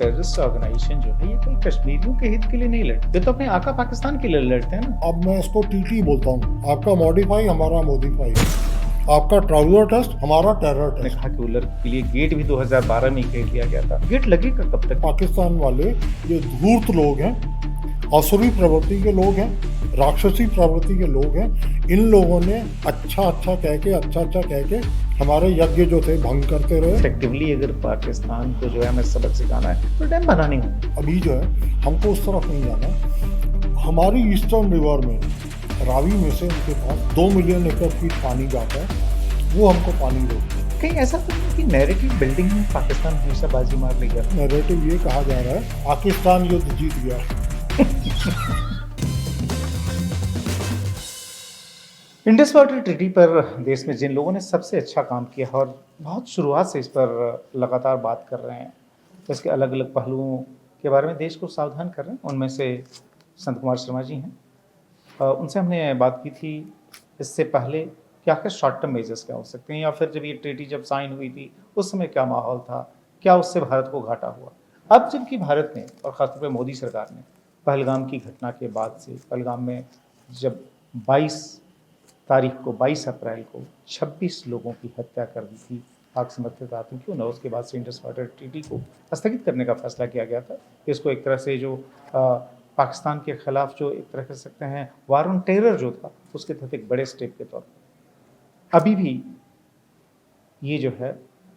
Terrorist organisation जो है ये कोई कश्मीरियों के हित के लिए नहीं लड़ते, तो अपने आका पाकिस्तान के लिए लड़ते हैं ना। अब मैं इसको टीटी बोलता हूँ। आपका मॉडिफाई हमारा मॉडिफाई, आपका ट्राउजर टेस्ट हमारा टेरर मैंने टेस्ट। कहा कि उलर के लिए गेट भी 2012 में ही कह दिया गया था। गेट लगेगा कब तक? पाकिस्तान वाले ये धूर्त लोग हैं, असुरी प्रवृत्ति के लोग हैं, राक्षसी प्रवृत्ति के लोग हैं। इन लोगों ने अच्छा अच्छा कह के हमारे यज्ञ जो थे भंग करते रहे। इफेक्टिवली अगर पाकिस्तान को जो है हमें सबक सिखाना है तो डैम बनानी होगी। अभी जो है हमको उस तरफ नहीं जाना। हमारी ईस्टर्न रिवर में रावी में से उनके पास 2 मिलियन एकड़ फीट पानी जाता है, वो हमको पानी रोकते हैं। कहीं ऐसा तो नहीं कि नैरेटिव बिल्डिंग में पाकिस्तान हमेशा बाजी मार लेगा। नैरेटिव ये कहा जा रहा है पाकिस्तान युद्ध जीत गया। इंडस वाटर ट्रीटी पर देश में जिन लोगों ने सबसे अच्छा काम किया और बहुत शुरुआत से इस पर लगातार बात कर रहे हैं, इसके अलग अलग पहलुओं के बारे में देश को सावधान कर रहे हैं, उनमें से संत कुमार शर्मा जी हैं। उनसे हमने बात की थी इससे पहले कि आखिर शॉर्ट टर्म मेजर्स क्या हो सकते हैं, या फिर जब ये ट्रीटी जब साइन हुई थी उस समय क्या माहौल था, क्या उससे भारत को घाटा हुआ। अब जबकि भारत ने और ख़ासतौर पर मोदी सरकार ने पहलगाम की घटना के बाद से, पहलगाम में जब 22 तारीख को 22 अप्रैल को 26 लोगों की हत्या कर दी थी पाक समर्थित आतंकियों ने, उसके बाद से इंडस वाटर ट्रीटी को स्थगित करने का फैसला किया गया था। इसको एक तरह से जो पाकिस्तान के खिलाफ जो एक तरह कह सकते हैं वार ऑन टेरर जो था, उसके तहत एक बड़े स्टेप के तौर पर अभी भी ये जो है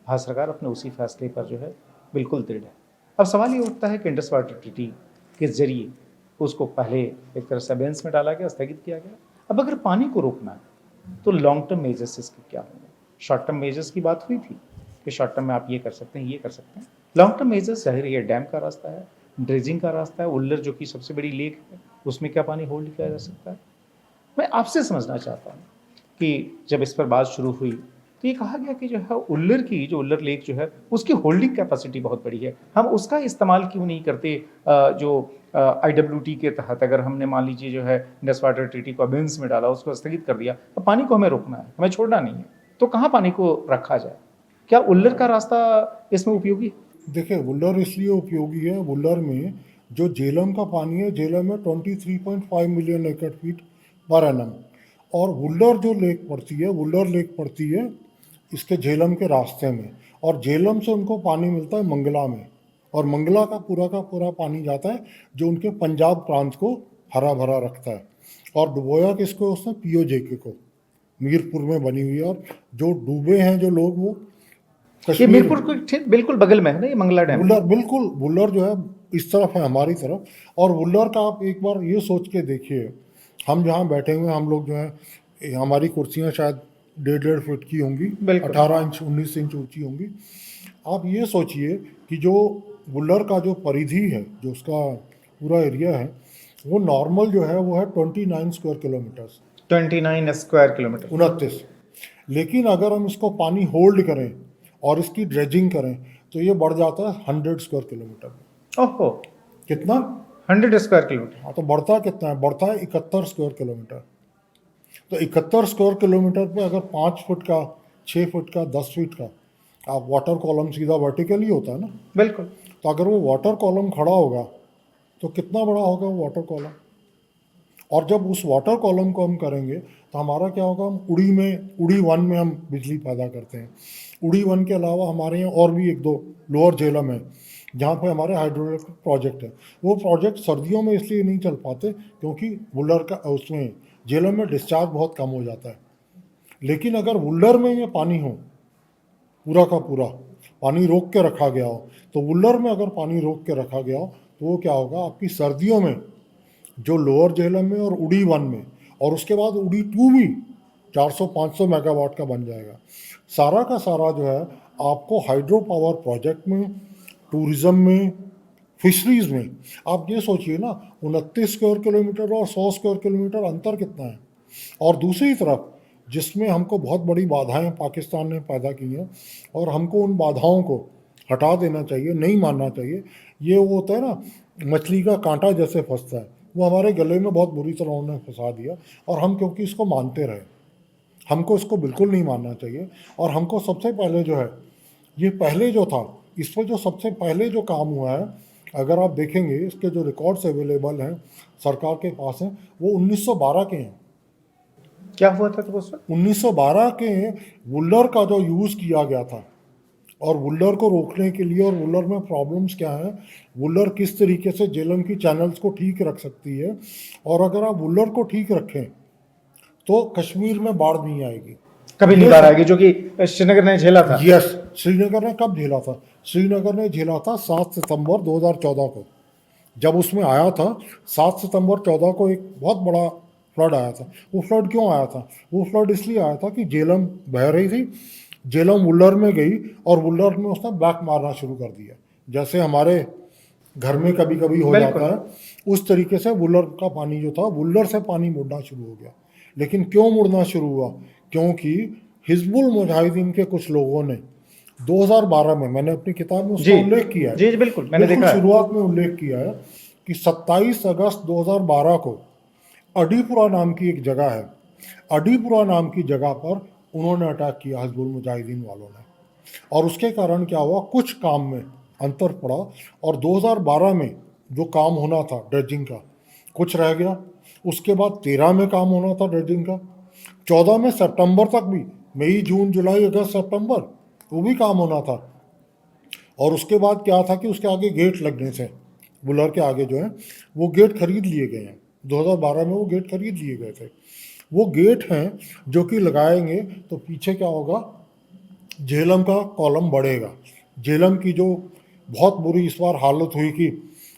भारत सरकार अपने उसी फैसले पर जो है बिल्कुल दृढ़ है। अब सवाल ये उठता है कि इंडस वाटर ट्रीटी के जरिए उसको पहले एक तरह से अबेंस में डाला गया, स्थगित किया गया। अब अगर पानी को रोकना है तो लॉन्ग टर्म मेजर्स इसके क्या होंगे? शॉर्ट टर्म मेजर्स की बात हुई थी कि शॉर्ट टर्म में आप ये कर सकते हैं, ये कर सकते हैं। लॉन्ग टर्म मेजर्स जाहिर ये डैम का रास्ता है, ड्रेजिंग का रास्ता है। उल्लर जो कि सबसे बड़ी लेक है, उसमें क्या पानी होल्ड किया जा सकता है? मैं आपसे समझना चाहता हूँ कि जब इस पर बात शुरू हुई तो ये कहा गया कि जो है उल्लर की जो उल्लर लेक जो है उसकी होल्डिंग कैपेसिटी बहुत बड़ी है, हम उसका इस्तेमाल क्यों नहीं करते? जो IWT के तहत अगर हमने मान लीजिए जो है इंडस वाटर ट्रीटी को अबेंस में डाला, उसको स्थगित कर दिया, तो पानी को हमें रोकना है, हमें छोड़ना नहीं है, तो कहाँ पानी को रखा जाए? क्या उल्लर का रास्ता इसमें उपयोगी? देखिए, वुल्लर इसलिए उपयोगी है, वुल्लर में जो झेलम का पानी है, झेलम में 23.5 मिलियन एकड़ फीट पर एनम, और वुल्लर जो लेक पड़ती है, वुल्लर लेक पड़ती है इसके झेलम के रास्ते में, और झेलम से उनको पानी मिलता है मंगला में, और मंगला का पूरा पानी जाता है जो उनके पंजाब प्रांत को हरा भरा रखता है। और डुबोया किसको? उसने POJK को, मीरपुर में बनी हुई है। और जो डूबे हैं जो लोग, वो ये कश्मीर, मीरपुर को ठीक बिल्कुल बगल में है ना ये मंगला डैम। वुल्लर, बिल्कुल वुल्लर जो है इस तरफ है, हमारी तरफ। और वुल्लर का आप एक बार ये सोच के देखिए, हम जहाँ बैठे हुए हैं, हम लोग जो है, हमारी कुर्सियाँ शायद 1.5 फीट की होंगी, बिल्कुल। 18 इंच 19 इंच ऊंची होंगी। आप ये सोचिए कि जो वुल्लर का जो परिधि है, जो उसका पूरा एरिया है, वो नॉर्मल जो है वो है 29 स्क्वायर किलोमीटर्स, 29 स्क्वायर किलोमीटर। 29। लेकिन अगर हम इसको पानी होल्ड करें और इसकी ड्रेजिंग करें तो ये बढ़ जाता है 100 स्क्वायर किलोमीटर। ओहो, कितना? 100 स्क्वायर किलोमीटर। हाँ, तो बढ़ता कितना है? बढ़ता है 71 स्क्वायर किलोमीटर। तो 71 स्क्वायर किलोमीटर पे अगर 5 फुट का, 6 फुट का, 10 फीट का आप वाटर कॉलम, सीधा वर्टिकली होता है ना, बिल्कुल। तो अगर वो वाटर कॉलम खड़ा होगा तो कितना बड़ा होगा वो वाटर कॉलम? और जब उस वाटर कॉलम को हम करेंगे तो हमारा क्या होगा? हम उड़ी वन में हम बिजली पैदा करते हैं। उड़ी वन के अलावा हमारे यहाँ और भी 1-2 लोअर झेलम है जहाँ पे हमारे हाइड्रोइलेक्ट्रिक प्रोजेक्ट है। वो प्रोजेक्ट सर्दियों में इसलिए नहीं चल पाते क्योंकि वुल्लर का, उसमें झेलम में डिस्चार्ज बहुत कम हो जाता है। लेकिन अगर वुल्लर में ये पानी हो, पूरा का पूरा पानी रोक के रखा गया हो, तो वुल्लर में अगर पानी रोक के रखा गया हो तो वो क्या होगा? आपकी सर्दियों में जो लोअर झेलम में और उड़ी वन में, और उसके बाद उड़ी 2 भी 400-500 मेगावाट का बन जाएगा। सारा का सारा जो है आपको हाइड्रो पावर प्रोजेक्ट में, टूरिज्म में, फिशरीज में, आप ये सोचिए ना, 29 स्क्वायर किलोमीटर और 100 स्क्वायर किलोमीटर अंतर कितना है। और दूसरी तरफ जिसमें हमको बहुत बड़ी बाधाएं पाकिस्तान ने पैदा की हैं, और हमको उन बाधाओं को हटा देना चाहिए, नहीं मानना चाहिए। ये वो होता है ना, मछली का कांटा जैसे फंसता है, वो हमारे गले में बहुत बुरी तरह उन्होंने फंसा दिया, और हम क्योंकि इसको मानते रहे, हमको इसको बिल्कुल नहीं मानना चाहिए। और हमको सबसे पहले जो है, ये पहले जो था इस पर जो सबसे पहले जो काम हुआ है, अगर आप देखेंगे इसके जो रिकॉर्ड्स अवेलेबल हैं सरकार के पास हैं, वो 1912 के हैं। क्या हुआ था तो उस वक्त? 1912 के वुलर का जो यूज़ किया गया था, और वुलर को रोकने के लिए, और वुलर में प्रॉब्लम्स क्या हैं, वुलर किस तरीके से झेलम की चैनल्स को ठीक रख सकती है, और अगर आप वुलर को ठीक रखें तो कश्मीर में बाढ़ नहीं आएगी। कभी नहीं बाढ़ आएगी, जो कि श्रीनगर ने झेला था। यस, श्रीनगर ने कब झेला था? श्रीनगर ने झेला था 7 सितंबर 2014 को, जब उसमें आया था 7 सितंबर 14 को एक बहुत बड़ा फ्लड आया था। वो फ्लड क्यों आया था? वो फ्लड इसलिए आया था कि झेलम बह रही थी, झेलम वुलर में गई और वुलर में उसने बैक मारना शुरू कर दिया, जैसे हमारे घर में कभी कभी हो बिल्कुल। जाता है। उस तरीके से वुलर का पानी जो था, वुलर से पानी मुड़ना शुरू हो गया। लेकिन क्यों मुड़ना शुरू हुआ? क्योंकि हिजबुल मुजाहिदीन के कुछ लोगों ने 2012 में, मैंने अपनी किताब में उसका उल्लेख किया है, जी बिल्कुल, मैंने देखा है। शुरुआत में उल्लेख किया है कि 27 अगस्त 2012 को अडीपुरा नाम की एक जगह है, अडीपुरा नाम की जगह पर उन्होंने अटैक किया हिजबुल मुजाहिदीन वालों ने। और उसके कारण क्या हुआ, कुछ काम में अंतर पड़ा, और 2012 में जो काम होना था ड्रेजिंग का, कुछ रह गया। उसके बाद 13 में काम होना था ड्रेजिंग का, 14 में सितंबर तक भी, मई जून जुलाई अगस्त सितंबर, वो भी काम होना था। और उसके बाद क्या था कि उसके आगे गेट लगने से, वुलर के आगे जो है वो गेट खरीद लिए गए हैं। 2012 में वो गेट खरीद लिए गए थे। वो गेट हैं जो कि लगाएंगे तो पीछे क्या होगा, झेलम का कॉलम बढ़ेगा। झेलम की जो बहुत बुरी इस बार हालत हुई कि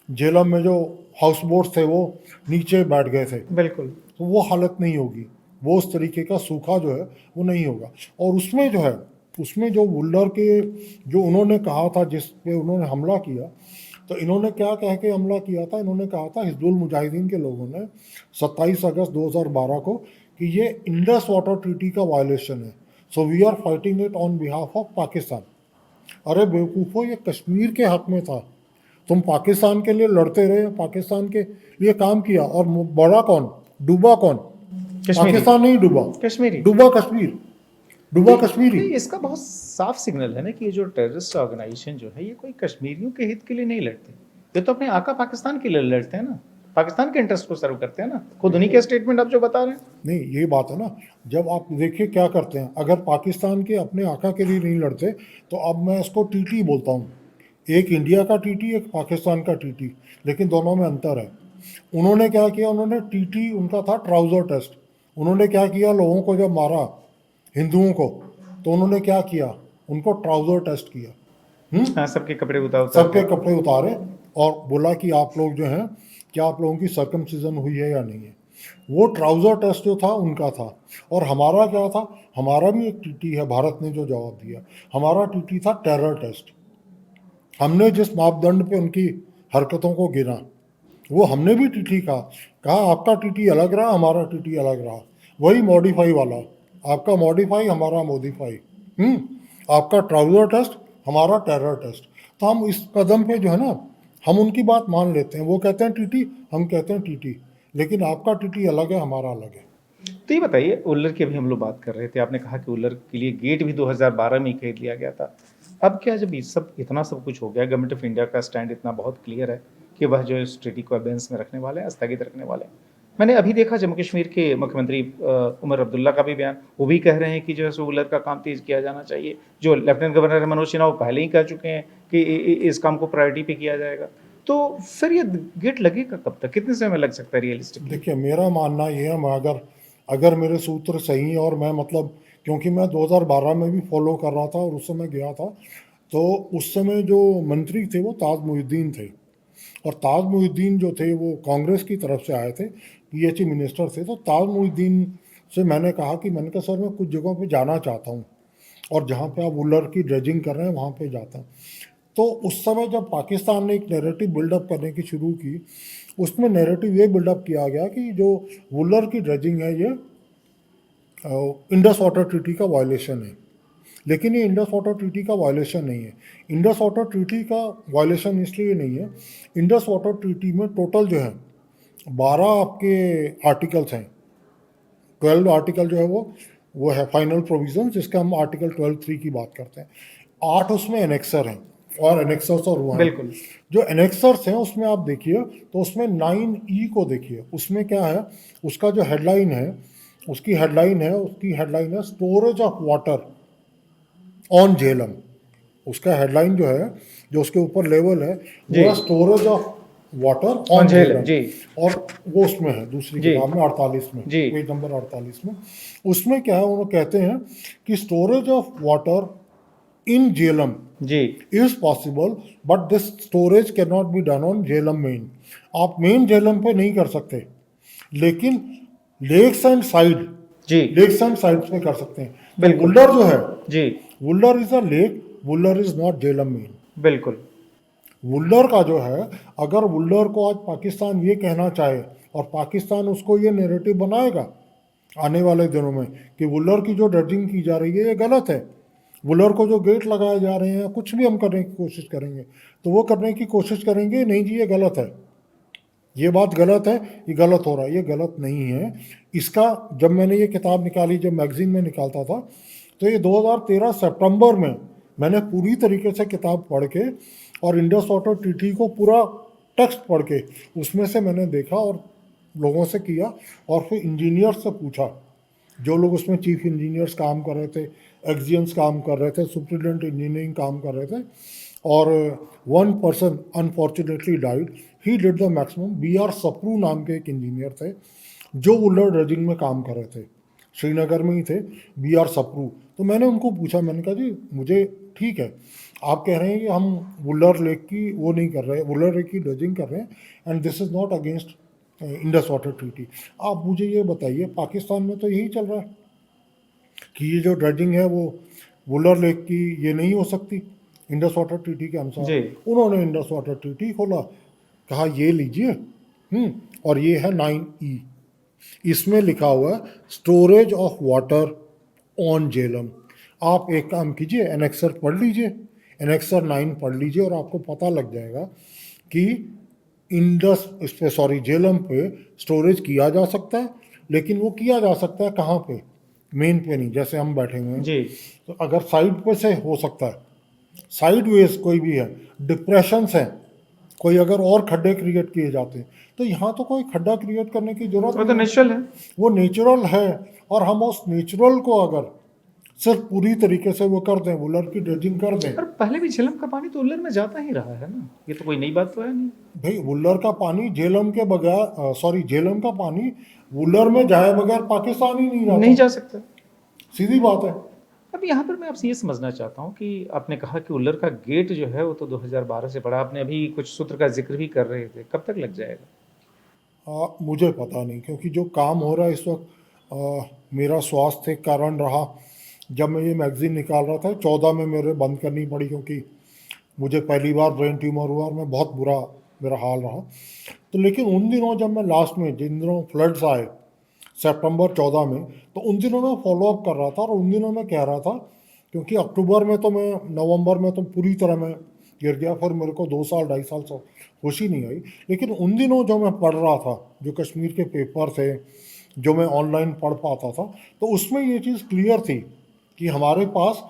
झेलम में जो हाउस बोट्स थे वो नीचे बैठ गए थे, बिल्कुल। तो वो हालत नहीं होगी, वो उस तरीके का सूखा जो है वो नहीं होगा। और उसमें जो है, उसमें जो वुलर के जो उन्होंने कहा था, जिस पे उन्होंने हमला किया, तो इन्होंने क्या कह के हमला किया था? इन्होंने कहा था, हिजबुल मुजाहिदीन के लोगों ने 27 अगस्त 2012 को, कि ये इंडस वाटर ट्रीटी का वायलेशन है, so we are fighting it on behalf of Pakistan. अरे बेवकूफ़ो, ये कश्मीर के हक में था, तुम पाकिस्तान के लिए लड़ते रहे, पाकिस्तान के लिए काम किया, और बड़ा कौन, डूबा कौन? कश्मीरी। पाकिस्तान नहीं डूबा, कश्मीरी। डूबा कश्मीर, डूबा कश्मीरी। नहीं, इसका बहुत साफ सिग्नल है ना कि ये जो टेररिस्ट ऑर्गेनाइजेशन जो है, ये कोई कश्मीरियों के हित के लिए नहीं लड़ते, ये तो अपने आका पाकिस्तान के लिए लड़ते हैं ना, पाकिस्तान के इंटरेस्ट को सर्व करते हैं ना। खुद उन्हीं के स्टेटमेंट आप जो बता रहे हैं। नहीं, ये बात है ना, जब आप देखिए क्या करते हैं, अगर पाकिस्तान के अपने आका के लिए नहीं लड़ते, तो अब मैं इसको टीटी बोलता हूँ, एक इंडिया का टीटी, एक पाकिस्तान का टीटी, लेकिन दोनों में अंतर है। उन्होंने क्या किया, उन्होंने टीटी, उनका था ट्राउज़र टेस्ट। उन्होंने क्या किया, लोगों को जब मारा, हिंदुओं को, तो उन्होंने क्या किया, उनको ट्राउज़र टेस्ट किया। हाँ, सबके कपड़े उतार सबके कपड़े उतारे और बोला कि आप लोग जो हैं, क्या आप लोगों की सर्कमसिजन हुई है या नहीं है। वो ट्राउज़र टेस्ट जो था उनका था, और हमारा क्या था, हमारा भी एक टीटी है, भारत ने जो जवाब दिया, हमारा टीटी था टेरर टेस्ट। हमने जिस मापदंड पे उनकी हरकतों को गिना, वो हमने भी टीटी कहा आपका टीटी अलग रहा, हमारा टीटी अलग रहा, वही मॉडिफाई वाला, आपका मॉडिफाई, हमारा मॉडिफाई। आपका ट्राउज़र टेस्ट, हमारा टेरर टेस्ट। तो हम इस कदम पे जो है ना, हम उनकी बात मान लेते हैं, वो कहते हैं टीटी, हम कहते हैं टीटी, लेकिन आपका टीटी अलग है, हमारा अलग है। तो ये बताइए, उल्लर की अभी हम लोग बात कर रहे थे, आपने कहा कि उल्लर के लिए गेट भी 2012 में ही खरीद लिया गया था। अब क्या, जब ये सब इतना सब कुछ हो गया, गवर्नमेंट ऑफ इंडिया का स्टैंड इतना बहुत क्लियर है कि वह जो इस ट्रीटी को अबेंस में रखने वाले हैं, स्थगित रखने वाले हैं। मैंने अभी देखा जम्मू कश्मीर के मुख्यमंत्री उमर अब्दुल्ला का भी बयान, वो भी कह रहे हैं कि जो है सो उल्लर का काम तेज किया जाना चाहिए। जो लेफ्टिनेंट गवर्नर है मनोज सिन्हा, वो पहले ही कह चुके हैं कि इस काम को प्रायोरिटी पे किया जाएगा। तो फिर ये गेट लगेगा कब तक, कितने समय में लग सकता है रियलिस्टिक? देखिए, मेरा मानना ये है, मैं अगर मेरे सूत्र सही हैं, और मैं मतलब, क्योंकि मैं 2012 में भी फॉलो कर रहा था और उस समय गया था, तो उस समय जो मंत्री थे वो ताज मुहिद्दीन थे, और ताज मुहिद्दीन जो थे वो कांग्रेस की तरफ से आए थे, पीएचई मिनिस्टर थे। तो ताज मुहिद्दीन से मैंने कहा कि, मैंने कहा सर मैं कुछ जगहों पे जाना चाहता हूँ, और जहाँ पे आप वुलर की ड्रेजिंग कर रहे हैं वहाँ पे जाता हूँ। तो उस समय जब पाकिस्तान ने एक नैरेटिव बिल्डअप करने की शुरू की, उसमें नैरेटिव ये बिल्डअप किया गया कि जो वुलर की ड्रेजिंग है, ये इंडस वाटर ट्रीटी का वायलेशन है। लेकिन ये इंडस वाटर ट्रीटी का वायलेशन नहीं है। इंडस वाटर ट्रीटी का वायलेशन इसलिए नहीं है, इंडस वाटर ट्रीटी में टोटल जो है 12 आपके आर्टिकल्स हैं। 12 आर्टिकल जो है वो है फाइनल प्रोविजन, जिसका हम आर्टिकल 12(3) की बात करते हैं। 8 उसमें एनेक्सर हैं, और एनेक्सर्स और वो हैं। बिल्कुल जो एनेक्सर्स हैं उसमें आप देखिए तो उसमें 9E को देखिए, उसमें क्या है, उसका जो हेडलाइन है, उसकी हेडलाइन है storage of water on Jhelum. उसका हेडलाइन जो है, जो उसके ऊपर लेवल है, जी। वो है storage of water on on Jhelum Jhelum. जी। और वो उसमें है दूसरी जी किताब में 48 में, जी। पेज नंबर 48 में। उसमें क्या है, उन्होंने कहते हैं कि storage of water in Jhelum जी is possible but this storage cannot be done on Jhelum main. आप मेन झेलम पे नहीं कर सकते, लेकिन लेक्स एंड साइड, जी लेक्स एंड साइड्स में कर सकते हैं। तो बिल्कुल वुल्लर जो है, जी Wular is a lake, Wular is not Jhelum main. बिल्कुल वुल्लर का जो है, अगर वुल्लर को आज पाकिस्तान ये कहना चाहे और पाकिस्तान उसको ये नैरेटिव बनाएगा आने वाले दिनों में कि वुल्लर की जो ड्रेजिंग की जा रही है ये गलत है, वुल्लर को जो गेट लगाए जा रहे हैं, कुछ भी हम करने की कोशिश करेंगे तो वो करने की कोशिश करेंगे नहीं जी ये गलत है, ये बात गलत है, ये गलत हो रहा है, ये गलत नहीं है। इसका जब मैंने ये किताब निकाली, जब मैगजीन में निकालता था, तो ये 2013 सितंबर में मैंने पूरी तरीके से किताब पढ़ के और इंडस वाटर ट्रीटी को पूरा टेक्स्ट पढ़ के उसमें से मैंने देखा और लोगों से किया और फिर इंजीनियर से पूछा, जो लोग उसमें चीफ इंजीनियर्स काम कर रहे थे, एक्जियंस काम कर रहे थे, सुप्रिटेंडेंट इंजीनियरिंग काम कर रहे थे, और one person unfortunately died, he did the maximum. BR Sapru नाम के एक इंजीनियर थे जो वुल्लर ड्रेजिंग में काम कर रहे थे, श्रीनगर में ही थे, BR सप्रू। तो मैंने उनको पूछा, मैंने कहा जी मुझे ठीक है, आप कह रहे हैं कि हम वुल्लर लेक की वो नहीं कर रहे, वुल्लर लेक की ड्रेजिंग कर रहे हैं and this is not against Indus water treaty. आप मुझे ये बताइए, पाकिस्तान में तो यही चल रहा है कि ये जो ड्रेजिंग है वो वुल्लर लेक की ये नहीं हो सकती इंडस वाटर ट्रीटी के अनुसार। जी उन्होंने इंडस वाटर ट्रीटी खोला, कहा ये लीजिए, और ये है 9E, इसमें लिखा हुआ है storage of water on Jhelum. आप एक काम कीजिए, एनेक्सर पढ़ लीजिए, एनेक्सर 9 पढ़ लीजिए और आपको पता लग जाएगा कि इंडस इस पे, सॉरी, झेलम पे स्टोरेज किया जा सकता है, लेकिन वो किया जा सकता है कहाँ पे, मेन पे नहीं, जैसे हम बैठे हुए हैं। जी तो अगर साइड पे से हो सकता है, साइड वेज कोई भी है, डिप्रेशंस हैं, कोई अगर और खड्डे क्रिएट किए जाते हैं, तो यहाँ तो कोई खड्डा क्रिएट करने की जरूरत वो तो नहीं है, नेचुरल है। वो नेचुरल है। और हम उस नेचुरल को अगर सिर्फ पूरी तरीके से वो कर दें, वुल्लर की ड्रेजिंग कर दें, पर पहले भी झेलम का पानी तो उल्लर में जाता ही रहा है ना, ये तो कोई नई बात तो है नहीं। भाई वुल्लर का पानी झेलम के बगैर, सॉरी, झेलम का पानी वुल्लर में जाए बगैर पाकिस्तान ही नहीं नहीं जाता, जा सकता। सीधी बात है। अब यहाँ पर मैं आपसे ये समझना चाहता हूँ कि आपने कहा कि उल्लर का गेट जो है वो तो 2012 से पड़ा, आपने अभी कुछ सूत्र का जिक्र भी कर रहे थे, कब तक लग जाएगा? मुझे पता नहीं, क्योंकि जो काम हो रहा है इस वक्त, मेरा स्वास्थ्य एक कारण रहा। जब मैं ये मैगज़ीन निकाल रहा था 14 में मेरे बंद करनी पड़ी, क्योंकि मुझे पहली बार ब्रेन ट्यूमर हुआ और मैं बहुत बुरा मेरा हाल रहा। तो लेकिन उन दिनों जब मैं लास्ट में, जिन दिनों फ्लड्स आए सितंबर 14 में, तो उन दिनों मैं फॉलोअप कर रहा था और उन दिनों मैं कह रहा था, क्योंकि अक्टूबर में तो मैं, नवंबर में तो पूरी तरह मैं गिर गया, फिर मेरे को 2 साल 2.5 साल से होश ही नहीं आई। लेकिन उन दिनों जो मैं पढ़ रहा था, जो कश्मीर के पेपर थे, जो मैं ऑनलाइन पढ़ पाता था, तो उसमें ये चीज़ क्लियर थी कि हमारे पास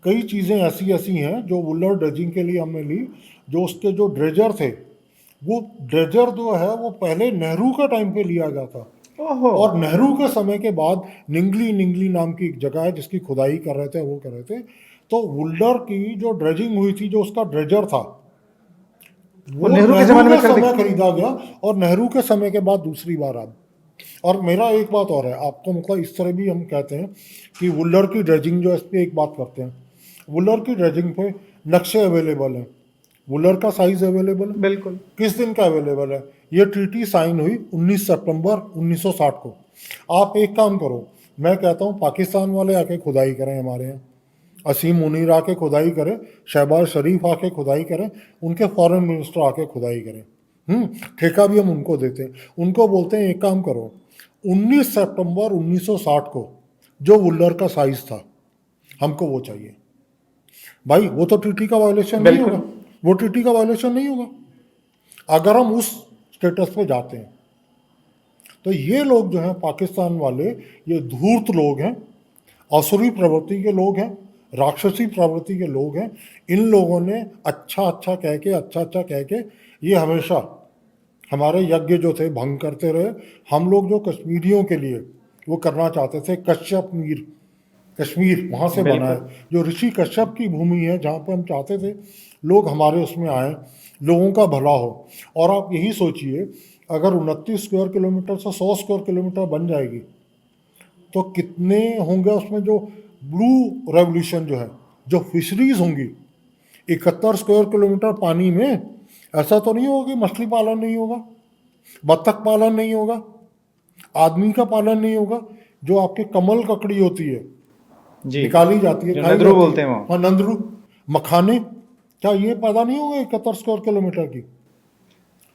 कई चीज़ें ऐसी ऐसी हैं जो वुल्लर ड्रेजिंग के लिए हमने ली। जो उसके जो ड्रेजर थे, वो ड्रेजर जो है वो पहले नेहरू के टाइम पे लिया गया था, ओहो और नेहरू के समय के बाद निंगली निंगली नाम की एक जगह है जिसकी खुदाई कर रहे थे, वो कर रहे थे, तो वुल्लर की जो ड्रेजिंग हुई थी, जो उसका ड्रेजर था, वो नेहरू के नेहरू ज़माने में के कर समय दी। खरीदा गया और नेहरू के समय के बाद दूसरी बार अब। और मेरा एक बात और है आपको, मतलब इस तरह भी हम कहते हैं कि वुल्लर की ड्रेजिंग जो है, इस पर एक बात करते हैं, वुल्लर की ड्रेजिंग पे नक्शे अवेलेबल हैं, वुल्लर का साइज अवेलेबल है, बिल्कुल किस दिन का अवेलेबल है। ये ट्रीटी साइन हुई 19 सितंबर 1960 को। आप एक काम करो, मैं कहता हूँ पाकिस्तान वाले आके खुदाई करें हमारे यहाँ, असीम मुनीर आके खुदाई करें, शहबाज शरीफ आके खुदाई करें, उनके फॉरेन मिनिस्टर आके खुदाई करें, ठेका भी हम उनको देते हैं। उनको बोलते हैं एक काम करो, 19 सितंबर 1960 को जो वुल्लर का साइज था, हमको वो चाहिए। भाई वो तो ट्रीटी का वायलेशन नहीं बिल्कुल। होगा, वो ट्रीटी का वायलेशन नहीं होगा अगर हम उस स्टेटस पे जाते हैं। तो ये लोग जो हैं पाकिस्तान वाले, ये धूर्त लोग हैं, असुरी प्रवृत्ति के लोग हैं, राक्षसी प्रवृत्ति के लोग हैं। इन लोगों ने अच्छा अच्छा कह के ये हमेशा हमारे यज्ञ जो थे भंग करते रहे। हम लोग जो कश्मीरियों के लिए वो करना चाहते थे, कश्मीर वहाँ से बना है, बिल्कुल जो ऋषि कश्यप की भूमि है, जहाँ पे हम चाहते थे लोग हमारे उसमें आए, लोगों का भला हो। और आप यही सोचिए, अगर 29 स्क्वायर किलोमीटर से 100 स्क्वायर किलोमीटर बन जाएगी तो कितने होंगे उसमें जो ब्लू रेवोल्यूशन जो है, जो फिशरीज होंगी 71 स्क्वायर किलोमीटर पानी में। ऐसा तो नहीं होगा कि मछली पालन नहीं होगा, बत्तख पालन नहीं होगा, आदमी का पालन नहीं होगा। जो आपके कमल ककड़ी होती है, जी। निकाली जाती है, जो खाई नदरू जाती बोलते है, हैं वो। हाँ नंदरू, मखाने, क्या ये पैदा नहीं होगा 71 स्क्वायर किलोमीटर की?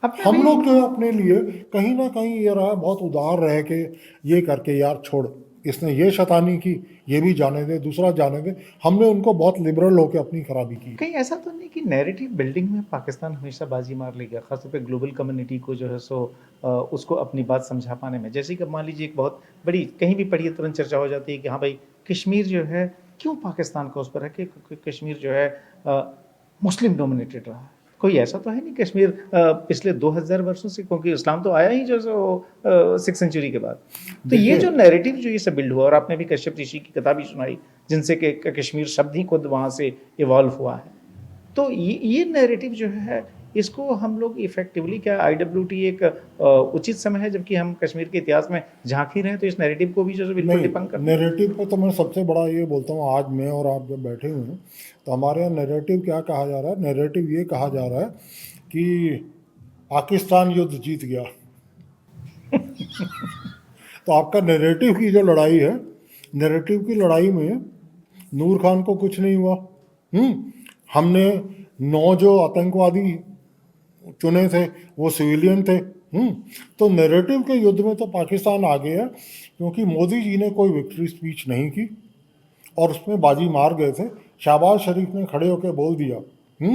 आपने हम अभी लोग जो है अपने लिए कहीं ना कहीं ये रहा बहुत उदार रह के ये करके, यार छोड़, इसने ये शैतानी की, ये भी जाने दे, दूसरा जाने दे। हमने उनको बहुत लिबरल होकर अपनी खराबी की। कहीं ऐसा तो नहीं कि नैरेटिव बिल्डिंग में पाकिस्तान हमेशा बाजी मार लेगा, खासतौर पे ग्लोबल कम्युनिटी को जो है सो उसको अपनी बात समझा पाने में? जैसे कि मान लीजिए एक बहुत बड़ी कहीं भी पढ़िए तुरंत चर्चा हो जाती है कि हाँ भाई कश्मीर जो है क्यों पाकिस्तान का उस पर है कि क्योंकि कश्मीर जो है मुस्लिम डोमिनेटेड रहा है। कोई ऐसा तो है नहीं कश्मीर पिछले 2000 वर्षों से, क्योंकि इस्लाम तो आया ही जो सो 6th सेंचुरी के बाद। तो ये देखिए, जो नैरेटिव जो ये सब बिल्ड हुआ, और आपने भी कश्यप ऋषि की कथा भी सुनाई जिनसे कि कश्मीर शब्द ही खुद वहाँ से इवॉल्व हुआ है। तो ये नैरेटिव जो है इसको हम लोग इफेक्टिवली, क्या IWT एक उचित समय है जबकि हम कश्मीर के इतिहास में झांक ही रहे हैं, तो इस नैरेटिव को भी जो है बिल्कुल नहीं, डिबंक कर दें? नैरेटिव पे तो मैं सबसे बड़ा ये बोलता हूँ, आज मैं और आप जब बैठे हुए हैं तो हमारे यहाँ नैरेटिव क्या कहा जा रहा है? नैरेटिव ये कहा जा रहा है कि पाकिस्तान युद्ध जीत गया। तो आपका नैरेटिव की जो लड़ाई है, नैरेटिव की लड़ाई में नूर खान को कुछ नहीं हुआ। हमने 9 जो आतंकवादी चुने थे वो सिविलियन थे। तो नैरेटिव के युद्ध में तो पाकिस्तान आगे है, क्योंकि मोदी जी ने कोई विक्ट्री स्पीच नहीं की और उसमें बाजी मार गए थे। शहबाज शरीफ ने खड़े होकर बोल दिया कि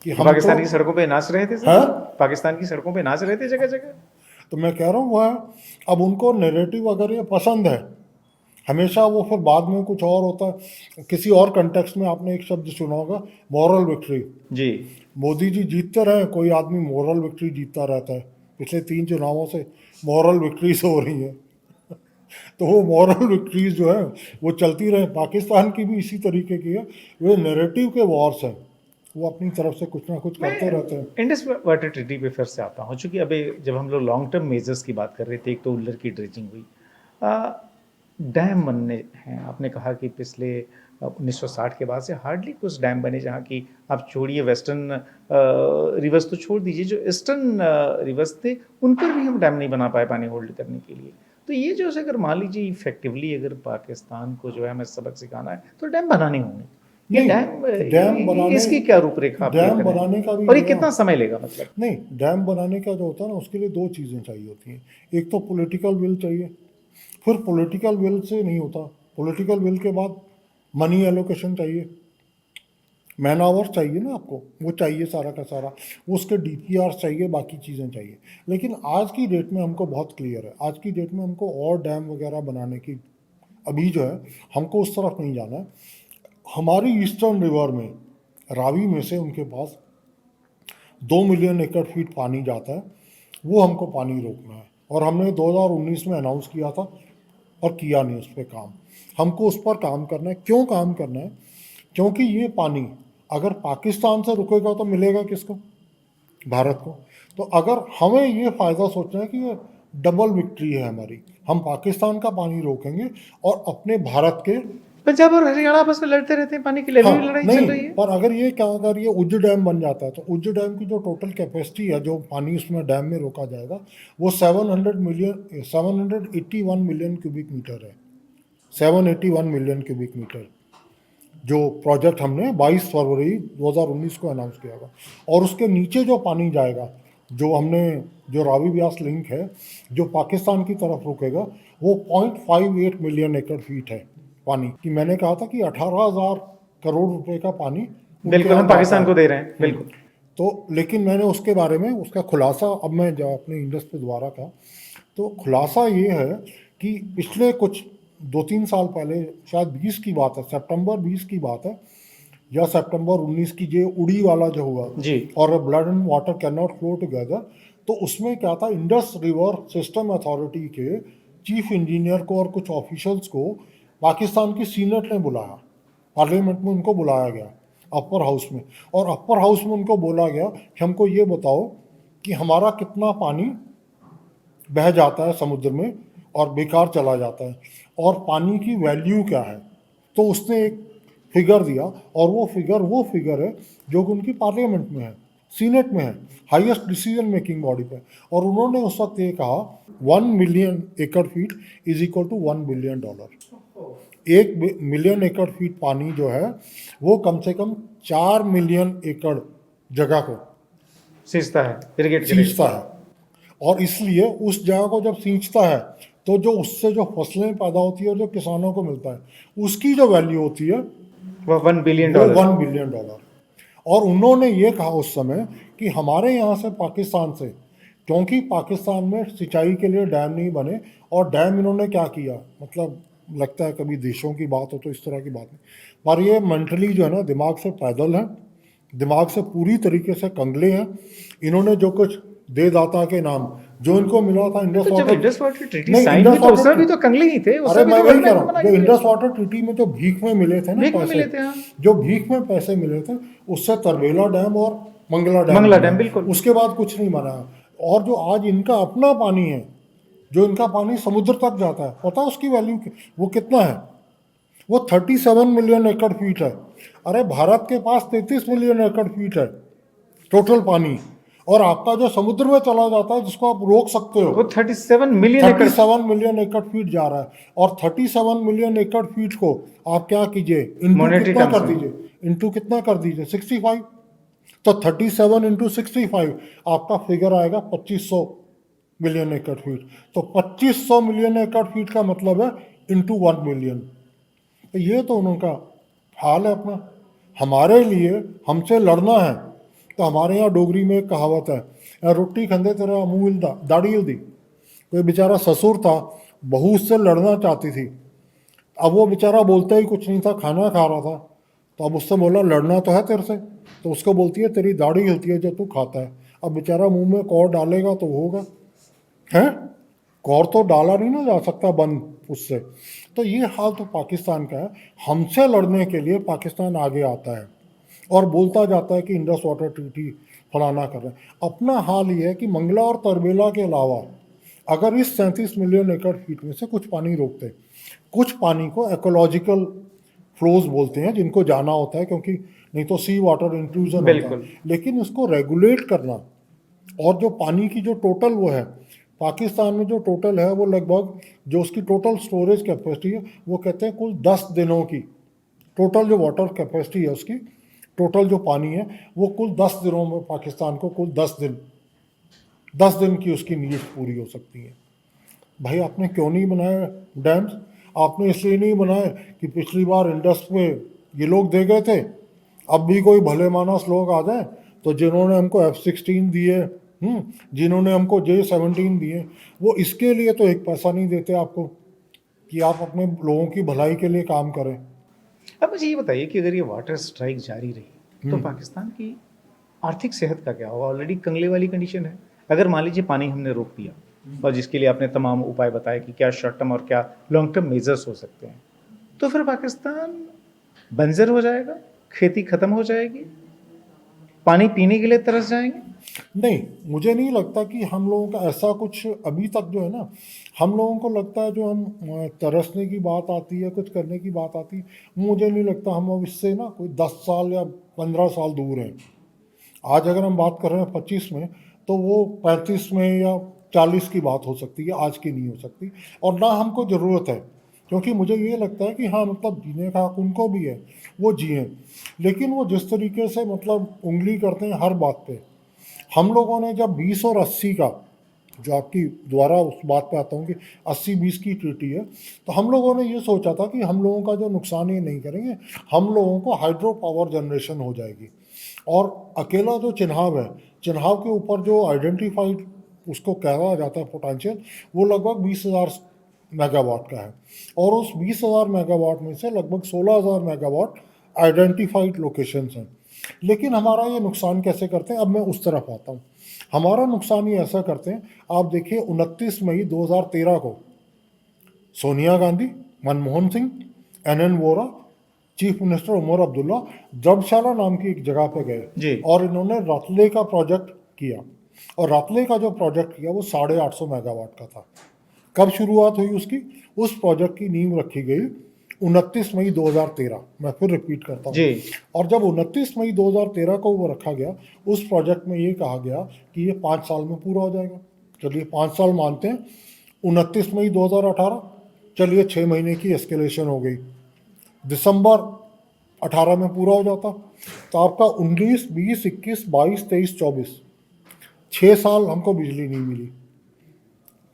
तो हम तो, पाकिस्तान की सड़कों पे नाच रहे थे है, सर, पाकिस्तान की सड़कों पे नाच रहे थे जगह जगह। तो मैं कह रहा हूँ वह, अब उनको नैरेटिव अगर ये पसंद है, हमेशा वो फिर बाद में कुछ और होता है। किसी और कंटेक्स्ट में आपने एक शब्द सुना होगा, मॉरल विक्ट्री। जी। मोदी जी जीतते रहे, कोई आदमी मॉरल विक्ट्री जीतता रहता है। पिछले 3 चुनावों से मॉरल विक्ट्रीज हो रही हैं। तो वो मॉरल विक्ट्रीज जो है वो चलती रहे। पाकिस्तान की भी इसी तरीके की है, वे नैरेटिव के वॉर्स हैं, वो अपनी तरफ से कुछ ना कुछ मैं करते रहते हैं। इंडस वाटर ट्रीटी पे फिर से आता हूँ, चूंकि अभी जब हम लोग लॉन्ग टर्म मेजर्स की बात कर रहे थे, एक तो उल्लर की ड्रेजिंग हुई, डैम बनने हैं। आपने कहा कि पिछले 1960 के बाद से हार्डली कुछ डैम बने जहाँ की, आप छोड़िए वेस्टर्न रिवर्स तो छोड़ दीजिए, जो ईस्टर्न रिवर्स थे उन पर भी हम डैम नहीं बना पाए पानी होल्ड करने के लिए। तो ये जो है अगर मान लीजिए इफेक्टिवली अगर पाकिस्तान को जो है हमें सबक सिखाना है तो डैम बनाने होंगे। ये नहीं, डैम बनाने, इसकी क्या रूपरेखा आप डैम देख रहे बनाने का हैं, भी और ये मेरा, कितना समय लेगा मतलब? नहीं, डैम बनाने का जो होता है ना, उसके लिए 2 चीज़ें चाहिए होती हैं। एक तो पॉलिटिकल विल चाहिए, फिर पॉलिटिकल विल से नहीं होता, पॉलिटिकल विल के बाद मनी एलोकेशन चाहिए, मैन आवर्स चाहिए ना आपको, वो चाहिए सारा का सारा, उसके DPR चाहिए, बाकी चीज़ें चाहिए। लेकिन आज की डेट में हमको बहुत क्लियर है, आज की डेट में हमको और डैम वगैरह बनाने की अभी जो है हमको उस तरफ नहीं जाना है। हमारी ईस्टर्न रिवर में, रावी में से उनके पास 2 मिलियन एकड़ फीट पानी जाता है, वो हमको पानी रोकना है। और हमने 2019 में अनाउंस किया था और किया नहीं उस पर काम। हमको उस पर काम करना है। क्यों काम करना है? क्योंकि ये पानी अगर पाकिस्तान से रुकेगा तो मिलेगा किसको? भारत को। तो अगर हमें ये फ़ायदा सोचना है कि ये डबल विक्ट्री है हमारी, हम पाकिस्तान का पानी रोकेंगे और अपने भारत के, पंजाब और हरियाणा आपस में लड़ते रहते हैं पानी के लिए, अभी हाँ, भी लड़ाई नहीं, चल रही है। पर अगर ये क्या, अगर ये उज्ज डैम बन जाता है तो उज्ज डैम की जो टोटल कैपेसिटी है, जो पानी उसमें डैम में रोका जाएगा, वो 781 मिलियन क्यूबिक मीटर है। 781 मिलियन क्यूबिक मीटर, जो प्रोजेक्ट हमने 22 फरवरी 2019 को अनाउंस किया था। और उसके नीचे जो पानी जाएगा, जो हमने, जो रावी ब्यास लिंक है, जो पाकिस्तान की तरफ रुकेगा, वो 0.58 मिलियन एकड़ फीट है पानी की। मैंने कहा था कि 18,000 करोड़ रुपए का पानी उनके बिल्कुल यहाँ हम जाता पाकिस्तान है। को दे रहे हैं, बिल्कुल। तो लेकिन मैंने उसके बारे में, उसका खुलासा, अब मैं जब अपने इंडस पे दोबारा का, तो खुलासा ये है कि पिछले कुछ 2-3 साल पहले, शायद 20 की बात है, सितंबर 20 की बात है या सितंबर 19 की, जो उड़ी वाला जो हुआ जी। और blood and water can not flow together, तो उसमें क्या था, इंडस रिवर सिस्टम अथॉरिटी के चीफ इंजीनियर को और कुछ ऑफिशियल्स को पाकिस्तान की सीनेट ने बुलाया, पार्लियामेंट में उनको बुलाया गया अपर हाउस में, और अपर हाउस में उनको बोला गया कि हमको ये बताओ कि हमारा कितना पानी बह जाता है समुद्र में और बेकार चला जाता है, और पानी की वैल्यू क्या है। तो उसने एक फिगर दिया, और वो फिगर है जो कि उनकी पार्लियामेंट में है, सीनेट में है, हाईएस्ट डिसीजन मेकिंग बॉडी पे। और उन्होंने उस वक्त ये कहा 1 मिलियन एकड़ feet is equal to $1 billion. 1 million एकड़ फीट पानी जो है वो कम से कम 4 मिलियन एकड़ जगह को सींचता है, इरिगेट करेगा। सींचता है, और इसलिए उस जगह को जब सींचता है तो जो उससे जो फसलें पैदा होती है और जो किसानों को मिलता है उसकी जो वैल्यू होती है वो $1 बिलियन। वो $1 बिलियन। और उन्होंने ये कहा उस समय कि हमारे यहाँ से पाकिस्तान से, क्योंकि पाकिस्तान में सिंचाई के लिए डैम नहीं बने, और डैम इन्होंने क्या किया, मतलब लगता है कभी देशों की बात हो तो इस तरह की बात नहीं, पर ये मेंटली जो है ना, दिमाग से पैदल है, दिमाग से पूरी तरीके से कंगले हैं। इन्होंने जो कुछ दे दाता के नाम जो इनको मिला था इंडस तो जब वाटर, इंडस वाटर ट्रीटी नहीं, साइन इंडस हुई तो उस वाटर, समय भी तो कंगले ही थे, उस अरे समय मैं तो वही वर्ल्ड कह बैंक रहा ने हूँ, मना जो किया। इंडस वाटर ट्रीटी में जो भीख में मिले थे ना भीख में पैसे, मिले थे, हाँ। जो भीख में पैसे मिले थे, उससे तरबेला डैम और मंगला डैम मंगला बना। डैम, बिल्कुल। उसके बाद कुछ नहीं बना। और जो आज इनका अपना पानी है, जो इनका पानी समुद्र तक जाता है, पता है उसकी वैल्यू वो कितना है? वो 37 मिलियन एकड़ फीट है। अरे भारत के पास 33 मिलियन एकड़ फीट है टोटल पानी, और आपका जो समुद्र में चला जाता है जिसको आप रोक सकते हो, वो 37 मिलियन एकड़। 37 मिलियन एकड़ फीट जा रहा है। और 37 मिलियन एकड़ फीट को आप क्या कीजिए, इंटू मॉनेटरी कितना टर्म्स कर में। दीजिए, इंटू कितना कर दीजिए, 65। तो 37 इंटू 65 आपका फिगर आएगा 2500 मिलियन एकड़ फीट। तो 2500 मिलियन एकड़ फीट का मतलब है इंटू 1 मिलियन। तो ये तो उनका हाल है अपना। हमारे लिए हमसे लड़ना है तो हमारे यहाँ डोगरी में एक कहावत है, रोटी खंदे तेरा मुँह हिलदा दाढ़ी हिलदी। कोई बेचारा ससुर था, बहू उससे लड़ना चाहती थी, अब वो बेचारा बोलता ही कुछ नहीं था, खाना खा रहा था, तो अब उससे बोला लड़ना तो है तेरे से, तो उसको बोलती है तेरी दाढ़ी हिलती है जो तू खाता है। अब बेचारा मुंह में कौर डालेगा तो होगा, हैं? कौर तो डाला नहीं ना जा सकता बंद उससे। तो ये हाल तो पाकिस्तान का है। हमसे लड़ने के लिए पाकिस्तान आगे आता है और बोलता जाता है कि इंडस वाटर ट्रीटी फलाना कर रहे हैं। अपना हाल ये है कि मंगला और तरबेला के अलावा अगर इस 37 मिलियन एकड़ फीट में से कुछ पानी रोकते, कुछ पानी को एकोलॉजिकल फ्लोज बोलते हैं जिनको जाना होता है, क्योंकि नहीं तो सी वाटर इंट्रूजन होता है, बिल्कुल। लेकिन इसको रेगुलेट करना, और जो पानी की जो टोटल वो है पाकिस्तान में जो टोटल है वो लगभग जो उसकी टोटल स्टोरेज कैपेसिटी है वो कहते हैं कुल 10 दिनों की, टोटल जो वाटर कैपेसिटी है उसकी, टोटल जो पानी है वो कुल 10 दिनों में पाकिस्तान को कुल 10 दिन की उसकी नीड्स पूरी हो सकती है। भाई आपने क्यों नहीं बनाए डैम्स? आपने इसलिए नहीं बनाए कि पिछली बार इंडस में ये लोग दे गए थे, अब भी कोई भले मानस लोग आ जाए तो जिन्होंने हमको F-16 दिए, जिन्होंने हमको J-17 दिए, वो इसके लिए तो एक पैसा नहीं देते आपको कि आप अपने लोगों की भलाई के लिए काम करें। अब मुझे ये बताइए कि अगर ये वाटर स्ट्राइक जारी रही तो पाकिस्तान की आर्थिक सेहत का क्या होगा? ऑलरेडी कंगले वाली कंडीशन है। अगर मान लीजिए पानी हमने रोक दिया, और जिसके लिए आपने तमाम उपाय बताए कि क्या शॉर्ट टर्म और क्या लॉन्ग टर्म मेजर्स हो सकते हैं, तो फिर पाकिस्तान बंजर हो जाएगा, खेती खत्म हो जाएगी, पानी पीने के लिए तरस जाएंगे। नहीं, मुझे नहीं लगता कि हम लोगों का ऐसा कुछ अभी तक जो है ना, हम लोगों को लगता है जो हम तरसने की बात आती है, कुछ करने की बात आती है, मुझे नहीं लगता हम अब इससे ना कोई 10 साल या 15 साल दूर हैं। आज अगर हम बात कर रहे हैं 25 में, तो वो 35 में या 40 की बात हो सकती है, आज की नहीं हो सकती। और ना हमको ज़रूरत है, क्योंकि मुझे ये लगता है कि हाँ मतलब जीने का हक उनको भी है, वो जिए, लेकिन वो जिस तरीके से मतलब उंगली करते हैं हर बात पे। हम लोगों ने जब 20 और 80 का, जो आपकी द्वारा उस बात पे आता हूँ कि 80-20 की ट्रीटी है, तो हम लोगों ने ये सोचा था कि हम लोगों का जो नुकसान ये नहीं करेंगे, हम लोगों को हाइड्रो पावर जनरेशन हो जाएगी। और अकेला जो चिन्हाव है, चिन्हाव के ऊपर जो आइडेंटिफाइड उसको कहा जाता है पोटेंशियल, वो लगभग 20,000 मेगावाट का है और उस 20,000 मेगावाट में से लगभग 16,000 मेगावाट आइडेंटिफाइड लोकेशंस हैं। लेकिन हमारा ये नुकसान कैसे करते हैं, अब मैं उस तरफ आता हूँ। हमारा नुकसान ये ऐसा करते हैं, आप देखिए 29 मई 2013 को Sonia Gandhi, Manmohan Singh, N Vora, chief minister Omar Abdullah जबशाला नाम की एक जगह पे जी। गए और इन्होंने रतले का प्रोजेक्ट किया। और रतले का जो प्रोजेक्ट किया वो 850 मेगावाट का था। कब शुरुआत हुई उसकी? उस प्रोजेक्ट की नींव रखी गई 29 मई 2013। मैं फिर रिपीट करता हूँ। जी। और जब 29 मई 2013 को वो रखा गया, उस प्रोजेक्ट में ये कहा गया कि ये 5 साल में पूरा हो जाएगा। चलिए 5 साल मानते हैं। 29 मई 2018, चलिए 6 महीने की एस्केलेशन हो गई, दिसंबर 18 में पूरा हो जाता तो आपका 19, 20, 21, 22, 23, 24 6 साल हमको बिजली नहीं मिली।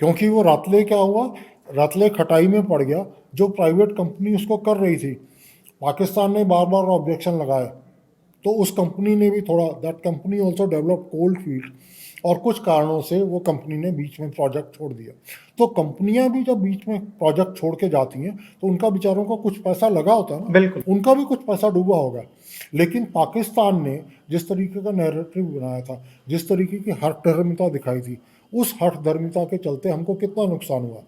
क्योंकि वो रतले क्या हुआ, रतले खटाई में पड़ गया। जो प्राइवेट कंपनी उसको कर रही थी, पाकिस्तान ने बार बार ऑब्जेक्शन लगाए तो उस कंपनी ने भी थोड़ा, that company also develop cold field, और कुछ कारणों से वो कंपनी ने बीच में प्रोजेक्ट छोड़ दिया। तो कंपनियां भी जब बीच में प्रोजेक्ट छोड़ के जाती हैं तो उनका बेचारों को कुछ पैसा लगा होता है ना, बिल्कुल। उनका भी कुछ पैसा डूबा होगा। लेकिन पाकिस्तान ने जिस तरीके का नैरेटिव बनाया था, जिस तरीके की हठधर्मिता दिखाई थी, उस हठधर्मिता के चलते हमको कितना नुकसान हुआ।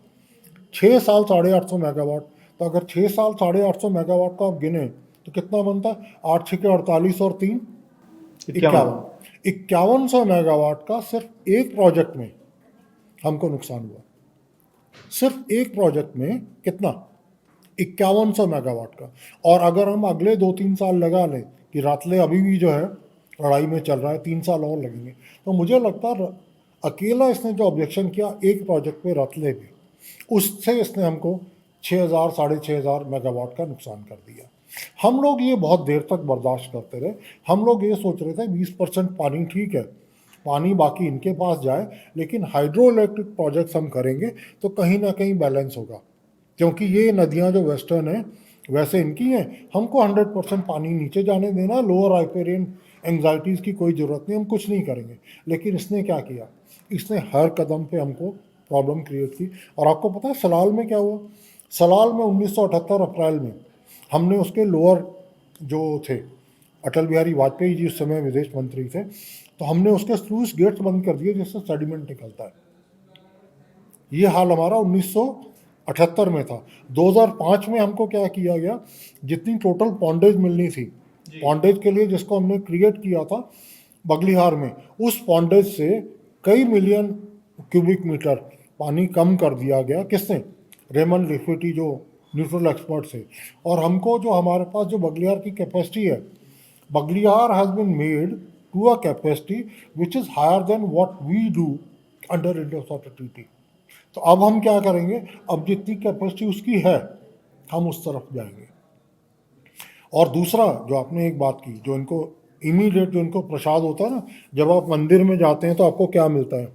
6 साल 850 मेगावाट, तो अगर 6 साल 850 मेगावाट का आप गिने तो कितना बनता है? 8 6 48 और 3 51। 5100 मेगावाट का सिर्फ एक प्रोजेक्ट में हमको नुकसान हुआ। सिर्फ एक प्रोजेक्ट में कितना? 5100 मेगावाट का। और अगर हम अगले 2-3 साल लगा लें कि रतले अभी भी जो है लड़ाई में चल रहा है, 3 साल और लगेंगे, तो मुझे लगता है अकेला इसने जो ऑब्जेक्शन किया एक प्रोजेक्ट पे रतले पे, उससे इसने हमको 6000 6500 मेगावाट का नुकसान कर दिया। हम लोग ये बहुत देर तक बर्दाश्त करते रहे। हम लोग ये सोच रहे थे 20% पानी ठीक है, पानी बाकी इनके पास जाए, लेकिन हाइड्रो इलेक्ट्रिक प्रोजेक्ट्स हम करेंगे तो कहीं ना कहीं बैलेंस होगा। क्योंकि ये नदियाँ जो वेस्टर्न हैं वैसे इनकी हैं, हमको 100% पानी नीचे जाने देना, लोअर राइपेरियन एंग्जाइटीज़ की कोई ज़रूरत नहीं, हम कुछ नहीं करेंगे। लेकिन इसने क्या किया, इसने हर कदम पे हमको प्रॉब्लम क्रिएट की। और आपको पता है सलाल में क्या हुआ? सलाल में 1978 अप्रैल में हमने उसके लोअर जो थे, अटल बिहारी वाजपेयी जी उस समय विदेश मंत्री थे, तो हमने उसके स्लूइस गेट्स बंद कर दिए जिससे सेडिमेंट निकलता है। ये हाल हमारा 1978 में था। 2005 में हमको क्या किया गया, जितनी टोटल पॉन्डेज मिलनी थी, पॉन्डेज के लिए जिसको हमने क्रिएट किया था बगलिहार में, उस पॉन्डेज से कई मिलियन क्यूबिक मीटर पानी कम कर दिया गया। किसने? रेमन लिफिटी जो न्यूट्रल एक्सपर्ट थे। और हमको जो हमारे पास जो बगलिहार की कैपेसिटी है, Baglihar has been made to a capacity which is higher than what we do under Indus water treaty. तो अब हम क्या करेंगे, अब जितनी कैपेसिटी उसकी है हम उस तरफ जाएंगे। और दूसरा जो आपने एक बात की, जो इनको इमीडिएट जो इनको प्रसाद होता है ना, जब आप मंदिर में जाते हैं तो आपको क्या मिलता है?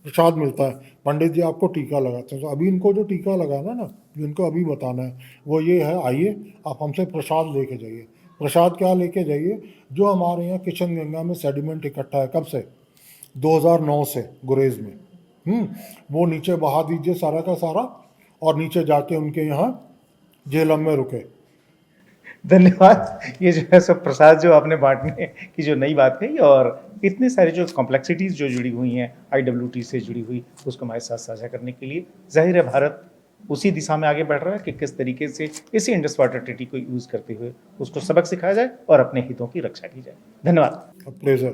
प्रसाद मिलता है। पंडित जी आपको टीका लगाते हैं। तो अभी इनको जो टीका लगाना ना, जो इनको अभी बताना है वो ये है, आइए आप हमसे प्रसाद लेके जाइए। प्रसाद क्या लेके जाइए? जो हमारे यहाँ किशन गंगा में सेडिमेंट इकट्ठा है, कब से? 2009 से गुरेज में। वो नीचे बहा दीजिए सारा का सारा, और नीचे जाके उनके यहाँ जेलम में रुके। धन्यवाद। ये जो है सब प्रसाद जो आपने बांटने की जो नई बात कही, और इतने सारी जो कॉम्प्लेक्सिटीज़ जो जुड़ी हुई हैं IWT से जुड़ी हुई, उसको हमारे साथ साझा करने के लिए। जाहिर है भारत उसी दिशा में आगे बढ़ रहा है कि किस तरीके से इसी इंडस वाटर ट्रीटी को यूज़ करते हुए उसको सबक सिखाया जाए और अपने हितों की रक्षा की जाए। धन्यवाद। प्लेजर।